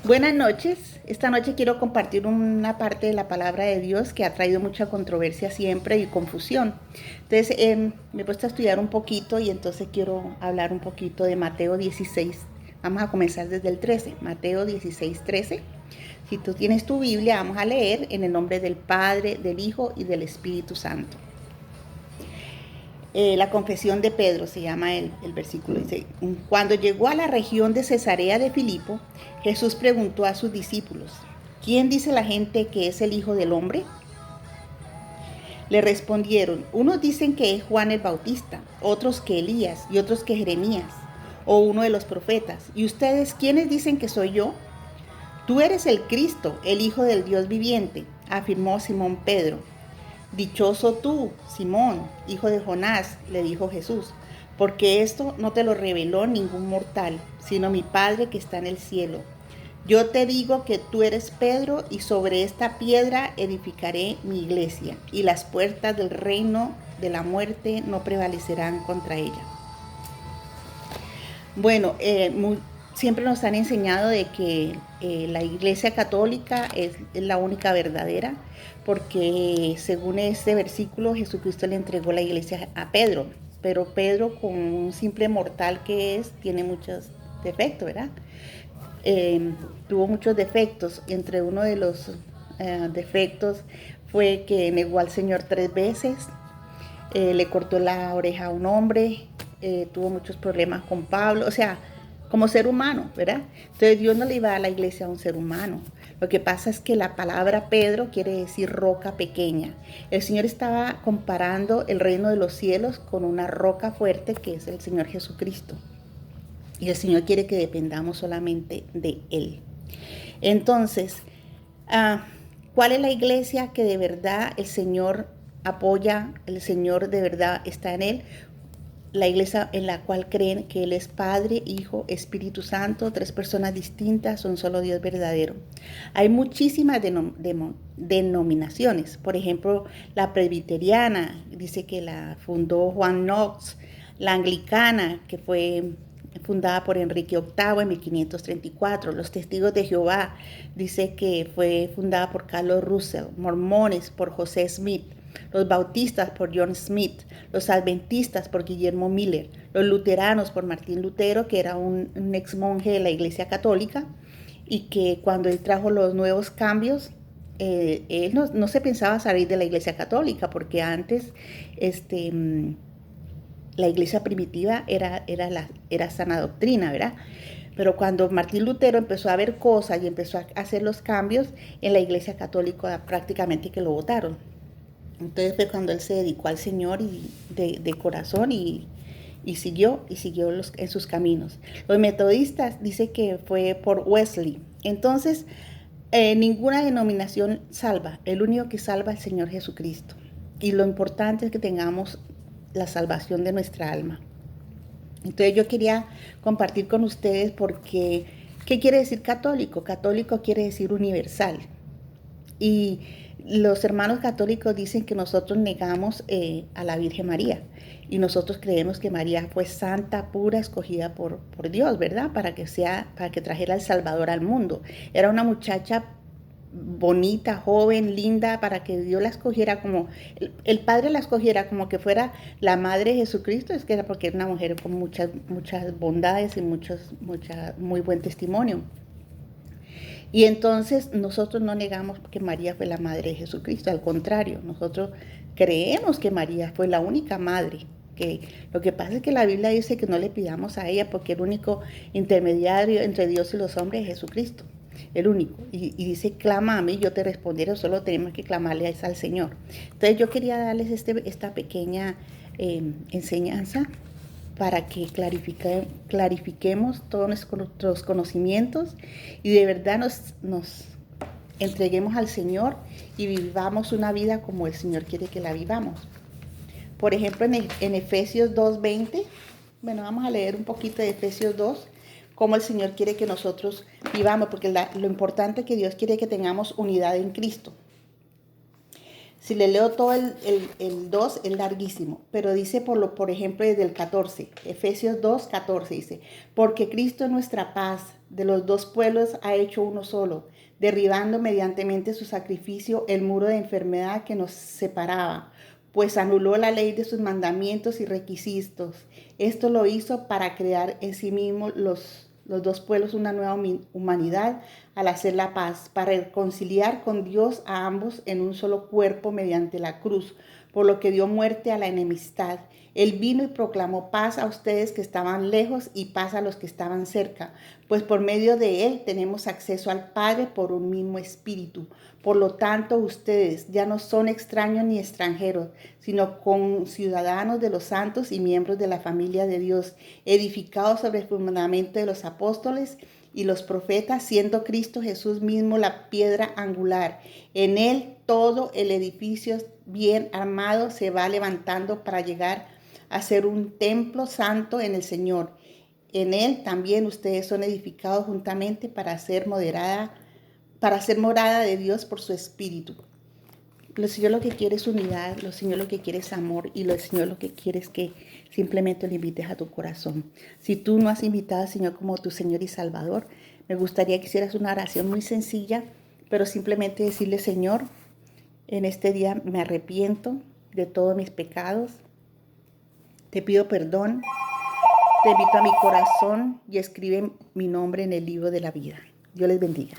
Buenas noches. Esta noche quiero compartir una parte de la palabra de Dios que ha traído mucha controversia siempre y confusión. Entonces me he puesto a estudiar un poquito y entonces quiero hablar un poquito de Mateo 16. Vamos a comenzar desde el 13. Mateo 16, 13. Si tú tienes tu Biblia, vamos a leer en el nombre del Padre, del Hijo y del Espíritu Santo. La confesión de Pedro se llama el versículo. Dice: cuando llegó a la región de Cesarea de Filipo, Jesús preguntó a sus discípulos: ¿quién dice la gente que es el Hijo del Hombre? Le respondieron: unos dicen que es Juan el Bautista, otros que Elías y otros que Jeremías o uno de los profetas. ¿Y ustedes quiénes dicen que soy yo? Tú eres el Cristo, el Hijo del Dios viviente, afirmó Simón Pedro. Dichoso tú, Simón, hijo de Jonás, le dijo Jesús, porque esto no te lo reveló ningún mortal, sino mi Padre que está en el cielo. Yo te digo que tú eres Pedro, y sobre esta piedra edificaré mi iglesia, y las puertas del reino de la muerte no prevalecerán contra ella. Bueno, siempre nos han enseñado de que la Iglesia Católica es la única verdadera, porque según este versículo Jesucristo le entregó la iglesia a Pedro, pero Pedro, como un simple mortal que es, tiene muchos defectos, ¿verdad? Tuvo muchos defectos. Entre uno de los defectos fue que negó al Señor 3 veces, le cortó la oreja a un hombre, tuvo muchos problemas con Pablo, o sea, como ser humano, ¿verdad? Entonces Dios no le iba a la iglesia a un ser humano. Lo que pasa es que la palabra Pedro quiere decir roca pequeña. El Señor estaba comparando el reino de los cielos con una roca fuerte que es el Señor Jesucristo. Y el Señor quiere que dependamos solamente de Él. Entonces, ¿cuál es la iglesia que de verdad el Señor apoya? El Señor de verdad está en Él. La iglesia en la cual creen que Él es Padre, Hijo, Espíritu Santo, 3 personas distintas, un solo Dios verdadero. Hay muchísimas denominaciones. Por ejemplo, la presbiteriana dice que la fundó Juan Knox. La anglicana, que fue fundada por Enrique VIII en 1534. Los Testigos de Jehová dice que fue fundada por Carlos Russell. Mormones por José Smith. Los bautistas por John Smith, los adventistas por Guillermo Miller, los luteranos por Martín Lutero, que era un ex monje de la Iglesia Católica, y que cuando él trajo los nuevos cambios, él no se pensaba salir de la Iglesia Católica, porque antes la Iglesia primitiva era sana doctrina, ¿verdad? Pero cuando Martín Lutero empezó a ver cosas y empezó a hacer los cambios, en la Iglesia Católica prácticamente que lo votaron. Entonces fue cuando él se dedicó al Señor de corazón y siguió en sus caminos. Los metodistas dice que fue por Wesley. Entonces, ninguna denominación salva. El único que salva es el Señor Jesucristo. Y lo importante es que tengamos la salvación de nuestra alma. Entonces yo quería compartir con ustedes porque, ¿qué quiere decir católico? Católico quiere decir universal. Y los hermanos católicos dicen que nosotros negamos a la Virgen María, y nosotros creemos que María fue santa, pura, escogida por Dios, ¿verdad? Para que trajera el Salvador al mundo. Era una muchacha bonita, joven, linda, para que Dios la escogiera como, el Padre la escogiera como que fuera la madre de Jesucristo. Es que era porque era una mujer con muchas bondades y muy buen testimonio. Y entonces nosotros no negamos que María fue la madre de Jesucristo, al contrario, nosotros creemos que María fue la única madre. Que lo que pasa es que la Biblia dice que no le pidamos a ella, porque el único intermediario entre Dios y los hombres es Jesucristo, el único. Y dice: clama a mí, yo te responderé. Solo tenemos que clamarle al Señor. Entonces yo quería darles esta pequeña enseñanza para que clarifiquemos todos nuestros conocimientos y de verdad nos entreguemos al Señor y vivamos una vida como el Señor quiere que la vivamos. Por ejemplo, en Efesios 2:20, bueno, vamos a leer un poquito de Efesios 2, cómo el Señor quiere que nosotros vivamos, porque lo importante es que Dios quiere que tengamos unidad en Cristo. Si le leo todo el 2, es larguísimo, pero dice por ejemplo desde el 14, Efesios 2, 14 dice, porque Cristo nuestra paz, de los dos pueblos ha hecho uno solo, derribando mediantemente su sacrificio el muro de enfermedad que nos separaba, pues anuló la ley de sus mandamientos y requisitos. Esto lo hizo para crear en sí mismo los dos pueblos una nueva humanidad al hacer la paz, para reconciliar con Dios a ambos en un solo cuerpo mediante la cruz, por lo que dio muerte a la enemistad. Él vino y proclamó paz a ustedes que estaban lejos y paz a los que estaban cerca, pues por medio de él tenemos acceso al Padre por un mismo espíritu. Por lo tanto, ustedes ya no son extraños ni extranjeros, sino conciudadanos de los santos y miembros de la familia de Dios, edificados sobre el fundamento de los apóstoles y los profetas, siendo Cristo Jesús mismo la piedra angular. En él todo el edificio bien armado se va levantando para llegar a ser un templo santo en el Señor. En él también ustedes son edificados juntamente para ser morada de Dios por su Espíritu. El Señor lo que quiere es unidad, el Señor lo que quiere es amor y el Señor lo que quiere es que simplemente lo invites a tu corazón. Si tú no has invitado al Señor como tu Señor y Salvador, me gustaría que hicieras una oración muy sencilla, pero simplemente decirle, Señor, en este día me arrepiento de todos mis pecados, te pido perdón, te invito a mi corazón y escribe mi nombre en el libro de la vida. Dios les bendiga.